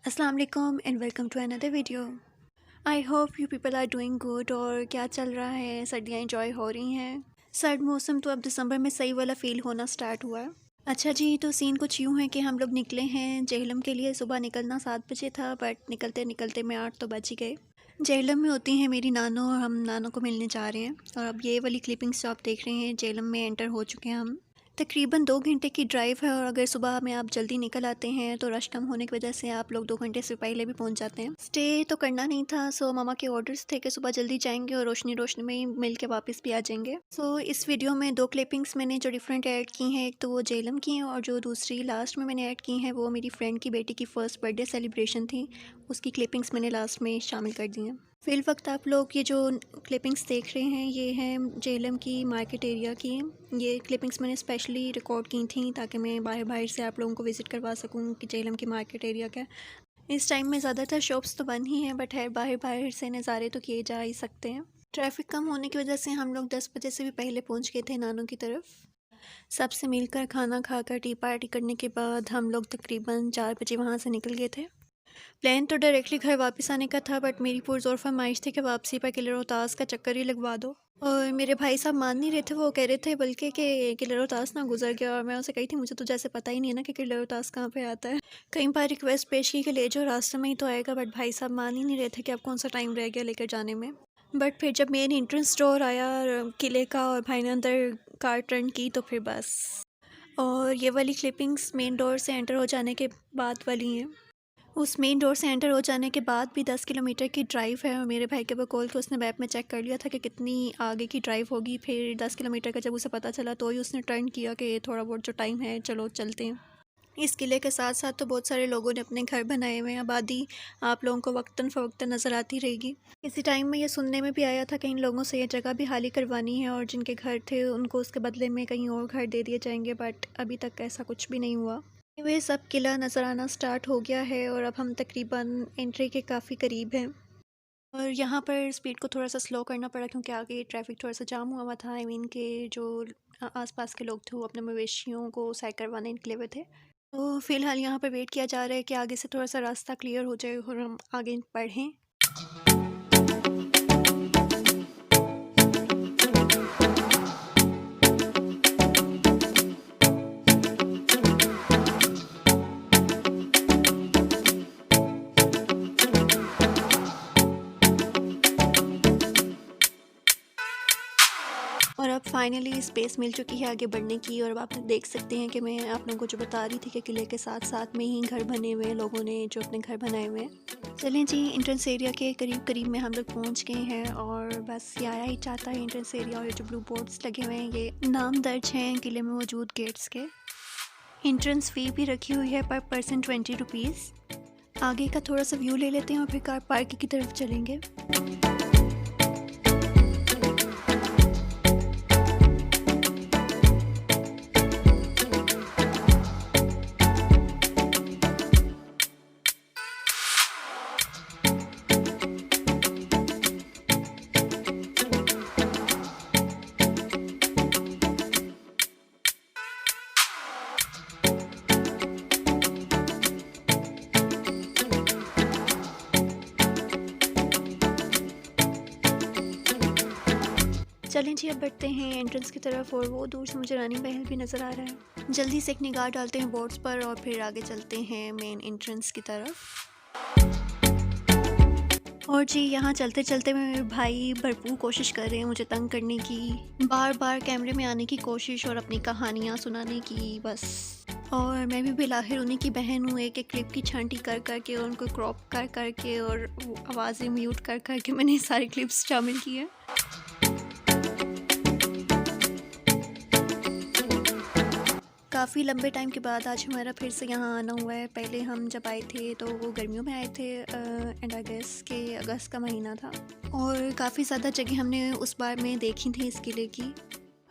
अस्सलाम वालेकुम and welcome to another video. I hope you people are doing good. और क्या चल रहा है? सर्दियाँ इंजॉय हो रही हैं? सर्द मौसम तो अब दिसंबर में सही वाला फ़ील होना स्टार्ट हुआ है। अच्छा जी, तो सीन कुछ यूँ है कि हम लोग निकले हैं जेहलम के लिए। सुबह निकलना 7 बजे था, बट निकलते निकलते में 8 तो बज ही गए। जेहलम में होती हैं मेरी नानो और हम नानो को मिलने जा रहे हैं। और अब ये वाली क्लिपिंग्स जो आप देख रहे हैं, जेहलम में एंटर हो चुके हैं हम। तकरीबन 2 घंटे की ड्राइव है और अगर सुबह में आप जल्दी निकल आते हैं तो रश कम होने की वजह से आप लोग 2 घंटे से पहले भी पहुंच जाते हैं। स्टे तो करना नहीं था, सो मामा के ऑर्डर्स थे कि सुबह जल्दी जाएंगे और रोशनी रोशनी में ही मिल के वापस भी आ जाएंगे। सो इस वीडियो में 2 क्लिपिंग्स मैंने जो डिफरेंट ऐड की हैं, एक तो वो जेलम की हैं और जो दूसरी लास्ट में मैंने ऐड की हैं वो मेरी फ्रेंड की बेटी की फ़र्स्ट बर्थडे सेलिब्रेशन थी, उसकी क्लिपिंग्स मैंने लास्ट में शामिल कर दी हैं। फ़िल वक्त आप लोग ये जो क्लिपिंग्स देख रहे हैं ये हैं जेलम की मार्केट एरिया की। ये क्लिपिंग्स मैंने स्पेशली रिकॉर्ड की थी ताकि मैं बाहर बाहर से आप लोगों को विज़िट करवा सकूं कि जेलम की मार्केट एरिया क्या है। इस टाइम में ज़्यादातर शॉप्स तो बंद ही हैं, बट है बाहर बाहर से नज़ारे तो किए जा ही सकते हैं। ट्रैफिक कम होने की वजह से हम लोग 10 बजे से भी पहले पहुंच गए थे नानों की तरफ। सबसे मिलकर खाना खाकर टी पार्टी करने के बाद हम लोग तकरीबन 4 बजे वहाँ से निकल गए थे। प्लान तो डायरेक्टली घर वापस आने का था, बट मेरी पुरज़ोर फरमाइश थी कि वापसी पर किले रोहतास का चक्कर ही लगवा दो। और मेरे भाई साहब मान नहीं रहे थे, वो कह रहे थे बल्कि कि किले रोहतास ना गुजर गया। और मैं उनसे कही थी मुझे तो जैसे पता ही नहीं है ना कि किले रोहतास कहाँ पे आता है। कई बार रिक्वेस्ट पेश की कि ले जाओ, रास्ते में ही तो आएगा, बट भाई साहब मान ही नहीं रहे थे कि अब कौन सा टाइम रह गया लेकर जाने में। बट फिर जब मेन एंट्रेंस डोर आया किले का और भाई ने अंदर कार टर्न की तो फिर बस। और ये वाली क्लिपिंग्स मेन डोर से एंटर हो जाने के बाद वाली हैं। उस मेन डोर से एंटर हो जाने के बाद भी 10 किलोमीटर की ड्राइव है और मेरे भाई के बकौल के उसने मैप में चेक कर लिया था कि कितनी आगे की ड्राइव होगी। फिर 10 किलोमीटर का जब उसे पता चला तो ही उसने टर्न किया कि थोड़ा बहुत जो टाइम है चलो चलते हैं। इस किले के साथ साथ तो बहुत सारे लोगों ने अपने घर बनाए हुए हैं। आबादी आप लोगों को वक्तन फ़वक्तन नज़र आती रहेगी। इसी टाइम में ये सुनने में भी आया था कि इन लोगों से ये जगह भी खाली करवानी है और जिनके घर थे उनको उसके बदले में कहीं और घर दे दिए जाएंगे, बट अभी तक ऐसा कुछ भी नहीं हुआ। वे सब किला नज़र आना स्टार्ट हो गया है और अब हम तकरीबन एंट्री के काफ़ी करीब हैं। और यहाँ पर स्पीड को थोड़ा सा स्लो करना पड़ा क्योंकि आगे ट्रैफिक थोड़ा सा जाम हुआ था। आई मीन के जो आसपास के लोग थे वो अपने मवेशियों को सैर करवाने निकले हुए थे। तो फ़िलहाल यहाँ पर वेट किया जा रहा है कि आगे से थोड़ा सा रास्ता क्लियर हो जाए और हम आगे बढ़ें। और अब फाइनली स्पेस मिल चुकी है आगे बढ़ने की। और अब आप देख सकते हैं कि मैं आप लोगों को जो बता रही थी कि किले के साथ साथ में ही घर बने हुए हैं, लोगों ने जो अपने घर बनाए हुए हैं। चलें जी, एंट्रेंस एरिया के करीब करीब में हम लोग पहुंच गए हैं और बस ये आया ही चाहता है एंट्रेंस एरिया। और ये जो ब्लू बोर्ड्स लगे हुए हैं ये नाम दर्ज हैं किले में मौजूद गेट्स के। एंट्रेंस फ़ी भी रखी हुई है पर पर्सन 20 रुपीज़। आगे का थोड़ा सा व्यू ले लेते हैं और फिर कार पार्किंग की तरफ चलेंगे। चलें जी, अब बढ़ते हैं एंट्रेंस की तरफ और वो दूर से मुझे रानी महल भी नज़र आ रहा है। जल्दी से एक निगाह डालते हैं बोर्ड्स पर और फिर आगे चलते हैं मेन एंट्रेंस की तरफ। और जी यहाँ चलते चलते मेरे भाई भरपूर कोशिश कर रहे हैं मुझे तंग करने की, बार बार कैमरे में आने की कोशिश और अपनी कहानियाँ सुनाने की बस। और मैं भी बिलाखिर उन्हीं की बहन हूँ, एक एक क्लिप की छांटी कर कर के और उनको क्रॉप कर कर के और आवाज़ें म्यूट कर कर के मैंने सारी क्लिप्स शामिल की है। काफ़ी लंबे टाइम के बाद आज हमारा फिर से यहाँ आना हुआ है। पहले हम जब आए थे तो वो गर्मियों में आए थे एंड आई गेस के अगस्त का महीना था। और काफ़ी ज़्यादा जगह हमने उस बार में देखी थी इस किले की।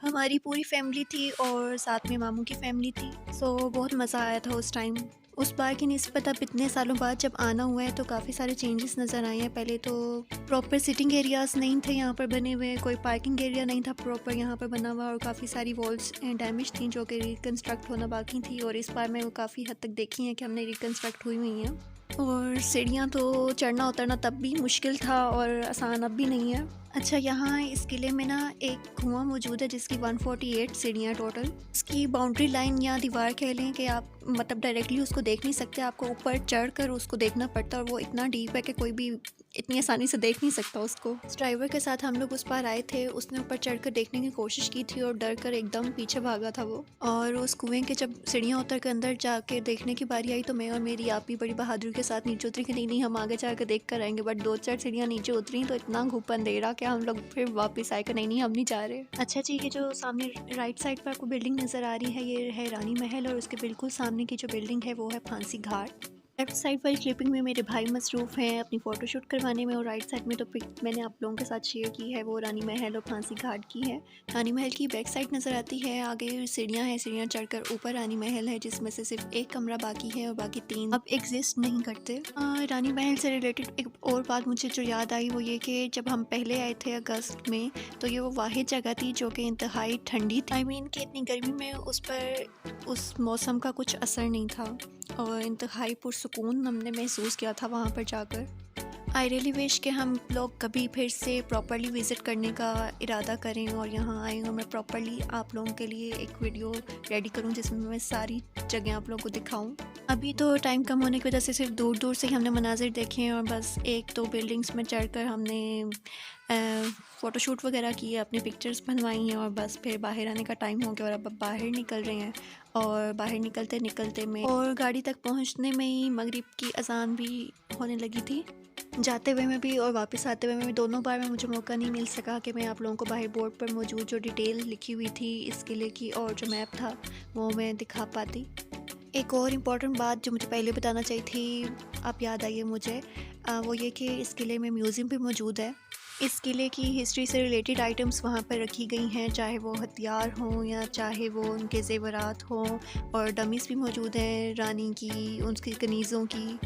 हमारी पूरी फैमिली थी और साथ में मामू की फैमिली थी, सो बहुत मज़ा आया था उस टाइम। उस बार की निस्बत अब इतने सालों बाद जब आना हुआ है तो काफ़ी सारे चेंजेस नज़र आए हैं। पहले तो प्रॉपर सिटिंग एरियाज़ नहीं थे यहाँ पर बने हुए, कोई पार्किंग एरिया नहीं था प्रॉपर यहाँ पर बना हुआ और काफ़ी सारी वॉल्स डैमेज थी जो कि रिकन्स्ट्रक्ट होना बाकी थी। और इस बार मैं वो काफ़ी हद तक देखी हैं कि हमने रिकन्स्ट्रक्ट हुई हैं। और सीढ़ियाँ तो चढ़ना उतरना तब भी मुश्किल था और आसान अब भी नहीं है। अच्छा, यहाँ इस किले में ना एक कुआँ मौजूद है जिसकी 148 सीढ़ियाँ टोटल। इसकी बाउंड्री लाइन या दीवार कह लें कि आप मतलब डायरेक्टली उसको देख नहीं सकते, आपको ऊपर चढ़कर उसको देखना पड़ता है और वो इतना डीप है कि कोई भी इतनी आसानी से देख नहीं सकता उसको। उस ड्राइवर के साथ हम लोग उस पार आए थे, उसने ऊपर चढ़कर देखने की कोशिश की थी और डर कर एकदम पीछे भागा था वो। और उस कुएं के जब सीढ़ियाँ उतर कर अंदर जाके देखने की बारी आई तो मैं और मेरी आप भी बड़ी बहादुरी के साथ नीचे उतरी कि नहीं नहीं हम आगे जाकर देख कर आएंगे। बट 2-4 सीढ़ियाँ नीचे उतरी तो इतना घूप अंधेरा कि हम लोग फिर वापस आए कि नहीं नहीं हम नहीं जा रहे। अच्छा जी, ये जो सामने राइट साइड पर आपको बिल्डिंग नज़र आ रही है ये है रानी महल और उसके बिल्कुल सामने की जो बिल्डिंग है वो है फांसी घाट। लेफ्ट साइड वाली क्लिपिंग में मेरे भाई मसरूफ़ हैं अपनी फ़ोटोशूट करवाने में और राइट साइड में तो पिक मैंने आप लोगों के साथ शेयर की है वो रानी महल और फांसी घाट की है। रानी महल की बैक साइड नज़र आती है, आगे सीढ़ियाँ हैं, सीढ़ियाँ चढ़कर ऊपर रानी महल है जिसमें से सिर्फ एक कमरा बाकी है और बाकी 3 अब एग्जिस्ट नहीं करते। रानी महल से रिलेटेड एक और बात मुझे जो याद आई वो ये कि जब हम पहले आए थे अगस्त में तो ये वो वाहिद जगह थी जो कि इंतहाई ठंडी थी। आई मीन कि इतनी गर्मी में उस पर उस मौसम का कुछ असर नहीं था और इंतहाई पुरसुकून हमने महसूस किया था वहाँ पर जाकर। आई रियली विश कि हम लोग कभी फिर से प्रॉपरली विज़िट करने का इरादा करें और यहाँ आएँ और मैं प्रॉपरली आप लोगों के लिए एक वीडियो रेडी करूँ जिसमें मैं सारी जगह आप लोगों को दिखाऊँ। अभी तो टाइम कम होने की वजह से सिर्फ दूर दूर से ही हमने मनाजिर देखे हैं और बस एक दो बिल्डिंग्स में चढ़कर हमने फ़ोटोशूट वगैरह किए, अपने पिक्चर्स बनवाई हैं और बस फिर बाहर आने का टाइम हो गया और अब बाहर निकल रहे हैं। और बाहर निकलते निकलते में और गाड़ी तक पहुंचने में ही मगरिब की अजान भी होने लगी थी। जाते हुए में भी और वापस आते हुए में भी दोनों बार में मुझे मौका नहीं मिल सका कि मैं आप लोगों को बाहर बोर्ड पर मौजूद जो डिटेल लिखी हुई थी इस किले की और जो मैप था वो मैं दिखा पाती। एक और इम्पॉर्टेंट बात जो मुझे पहले बताना चाहिए थी, आप याद आइए मुझे, वो ये कि इस किले में म्यूज़ियम भी मौजूद है। इस किले की हिस्ट्री से रिलेटेड आइटम्स वहाँ पर रखी गई हैं, चाहे वो हथियार हों या चाहे वो उनके ज़ेवरात हों और डमीज़ भी मौजूद हैं रानी की, उनकी कनीज़ों की,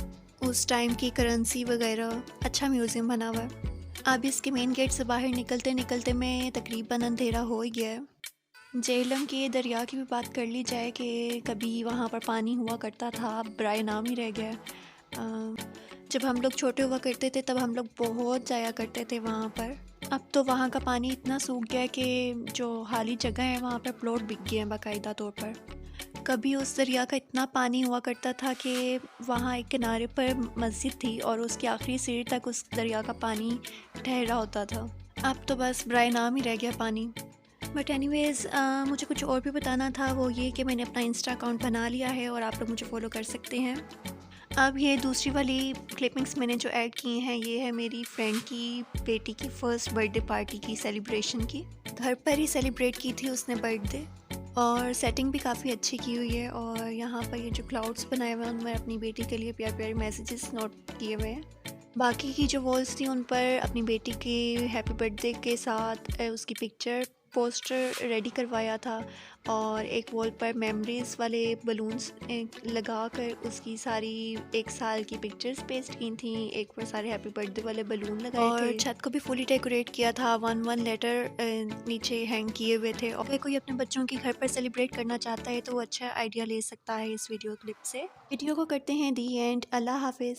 उस टाइम की करेंसी वगैरह। अच्छा म्यूज़ियम बना हुआ है। अब इसके मेन गेट से बाहर निकलते निकलते में तकरीबन अंधेरा हो ही गया है। झेलम के दरिया की भी बात कर ली जाए कि कभी वहाँ पर पानी हुआ करता था, अब बराए नाम ही रह गया है। जब हम लोग छोटे हुआ करते थे तब हम लोग बहुत जाया करते थे वहाँ पर। अब तो वहाँ का पानी इतना सूख गया है कि जो खाली जगह है वहाँ पर प्लॉट बिक गए हैं बाकायदा तौर पर। कभी उस दरिया का इतना पानी हुआ करता था कि वहाँ एक किनारे पर मस्जिद थी और उसकी आखिरी सीढ़ी तक उस दरिया का पानी ठहरा होता था। अब तो बस बराए नाम ही रह गया पानी। बट एनीवेज़ मुझे कुछ और भी बताना था, वो ये कि मैंने अपना इंस्टा अकाउंट बना लिया है और आप लोग मुझे फॉलो कर सकते हैं। अब ये दूसरी वाली क्लिपिंग्स मैंने जो ऐड की हैं ये है मेरी फ्रेंड की बेटी की फ़र्स्ट बर्थडे पार्टी की सेलिब्रेशन की। घर पर ही सेलिब्रेट की थी उसने बर्थडे और सेटिंग भी काफ़ी अच्छी की हुई है और यहाँ पर ये जो क्लाउड्स बनाए हुए हैं उनमें अपनी बेटी के लिए प्यारे प्यारे मैसेजेस नोट किए हुए हैं। बाकी की जो वॉल्स थी उन पर अपनी बेटी के हैप्पी बर्थडे के साथ उसकी पिक्चर पोस्टर रेडी करवाया था और एक वॉल पर मेमोरीज़ वाले बलून्स लगा कर उसकी सारी एक साल की पिक्चर्स पेस्ट की थी, एक पर सारे हैप्पी बर्थडे वाले बलून लगाए और थे। छत को भी फुली डेकोरेट किया था, 1-1 लेटर नीचे हैंग किए हुए थे। और अगर कोई अपने बच्चों के घर पर सेलिब्रेट करना चाहता है तो वो अच्छा आइडिया ले सकता है इस वीडियो क्लिप से। वीडियो को करते हैं दी एंड। अल्लाह हाफिज़।